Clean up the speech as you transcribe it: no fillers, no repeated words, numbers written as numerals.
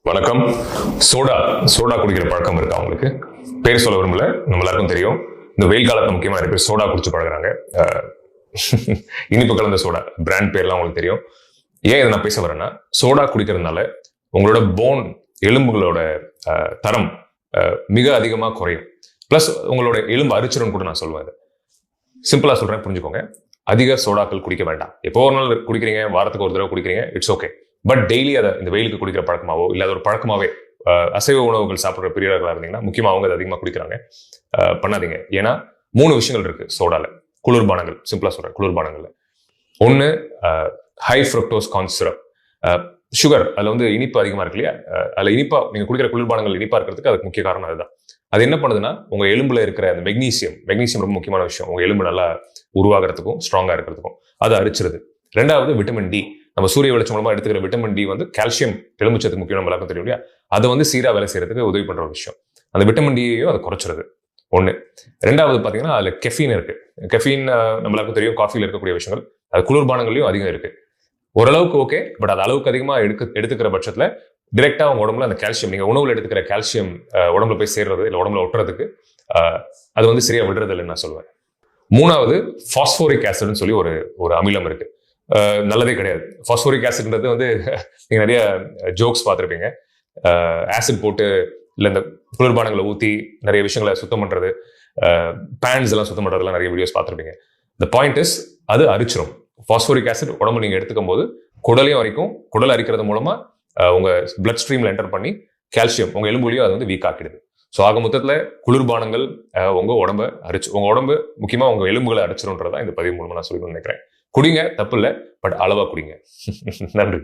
வணக்கம். சோடா குடிக்கிற பழக்கம் இருக்கா உங்களுக்கு? பேர் சொல்ல விரும்பல, நம்ம எல்லாருக்கும் தெரியும். இந்த வெயில் காலத்துல முக்கியமா நிறைய பேர் சோடா குடிச்சு பழகுறாங்க. இனிப்பு கலந்த சோடா பிராண்ட் பேர்லாம் உங்களுக்கு தெரியும். ஏன் இதை நான் பேச வரேன்னா, சோடா குடிக்கிறதுனால உங்களோட போன் எலும்புகளோட தரம் மிக அதிகமா குறையும். பிளஸ் உங்களோட எலும்பு அரிச்சிடும் கூட நான் சொல்லுவேன். சிம்பிளா சொல்றேன், புரிஞ்சுக்கோங்க. அதிக சோடாக்கள் குடிக்க வேண்டாம். எப்போ ஒரு நாள் குடிக்கிறீங்க, வாரத்துக்கு ஒரு தடவை குடிக்கிறீங்க, இட்ஸ் ஓகே. பட் டெய்லி அதை இந்த வெயிலுக்கு குடிக்கிற பழக்கமாவோ இல்லை ஒரு பழக்கமாவே அசைவ உணவுகள் சாப்பிட்ற பிரியர்களாக இருந்தீங்கன்னா, முக்கியமாக அவங்க அதை அதிகமாக குடிக்கிறாங்க, பண்ணாதீங்க. ஏன்னா 3 விஷயங்கள் இருக்கு சோடால. குளிர்பானங்கள், சிம்பிளா சொல்றேன், குளிர்பானங்கள்ல ஒன்று high fructose corn syrup. Sugar அதில் வந்து இனிப்பு அதிகமாக இருக்கு இல்லையா? அதில் இனிப்பா நீங்கள் குடிக்கிற குளிர்பானங்கள் இனிப்பா இருக்கிறதுக்கு அதுக்கு முக்கிய காரணம் அதுதான். அது என்ன பண்ணுதுன்னா, உங்க எலும்புல இருக்கிற அந்த மெக்னீசியம் ரொம்ப முக்கியமான விஷயம். உங்க எலும்பு நல்லா உருவாகிறதுக்கும் ஸ்ட்ராங்கா இருக்கிறதுக்கும் அது அரிச்சிருது. 2வது விட்டமின் டி. நம்ம சூரிய வெளிச்சம் மூலமா எடுத்துக்கிற விட்டமின் டி வந்து கால்சியம், எலும்புச்சத்துக்கு முக்கியம், நம்ம எல்லாருக்கும் தெரியும் இல்லையா? அதை வந்து சீரா வேலை செய்யறதுக்கு உதவி பண்ற ஒரு விஷயம். அந்த விட்டமின் டியையும் அதை குறைச்சிருது. 1. 2வது பாத்தீங்கன்னா அதுல கெஃபீன் இருக்கு. கெஃபீன் நம்ம எல்லாருக்கும் தெரியும், காஃபில இருக்கக்கூடிய விஷயங்கள். அது குளிர்பானங்களையும் அதிகம் இருக்கு. ஓரளவுக்கு ஓகே, பட் அது அளவுக்கு அதிகமா எடுத்துக்கிற பட்சத்துல டிரெக்டா உங்க உடம்புல அந்த கால்சியம், நீங்க உணவுல எடுத்துக்கிற கால்சியம் உடம்புல போய் சேர்றது இல்லை உடம்புல ஒட்டுறதுக்கு அது வந்து சரியா விடுறது இல்லைன்னு நான் சொல்லுவேன். 3வது பாஸ்போரிக் ஆசிட்னு சொல்லி ஒரு அமிலம் இருக்கு. நல்லதே கிடையாது. பாஸ்போரிக் ஆசிட்ன்றது வந்து நீங்க நிறைய ஜோக்ஸ் பார்த்துருப்பீங்க. ஆசிட் போட்டு இல்லை இந்த குளிர்பானங்களை ஊற்றி நிறைய விஷயங்களை சுத்தம் பண்றது, பேன்ஸ் எல்லாம் சுத்தம் பண்றதுலாம் நிறைய வீடியோஸ் பார்த்துருப்பீங்க. த பாயிண்ட் இஸ், அது அரிச்சிடும். பாஸ்போரிக் ஆசிட் உடம்பு நீங்க எடுத்துக்கும் போது குடலையும் அரிக்கும். குடல் அரிக்கிறது மூலமா உங்க பிளட் ஸ்ட்ரீம்ல என்டர் பண்ணி கால்சியம் உங்க எலும்புலையும் அது வந்து வீக் ஆக்கிடுது. ஸோ ஆக மொத்தத்துல குளிர்பானங்கள் உங்க உடம்பு முக்கியமா உங்க எலும்புகளை அரிச்சிரும்ன்றதான் இந்த பதிவு மூலமா நான் சொல்லணும்னு நினைக்கிறேன். குடிங்க, தப்பு இல்லை, பட் அளவா குடிங்க. நன்றி.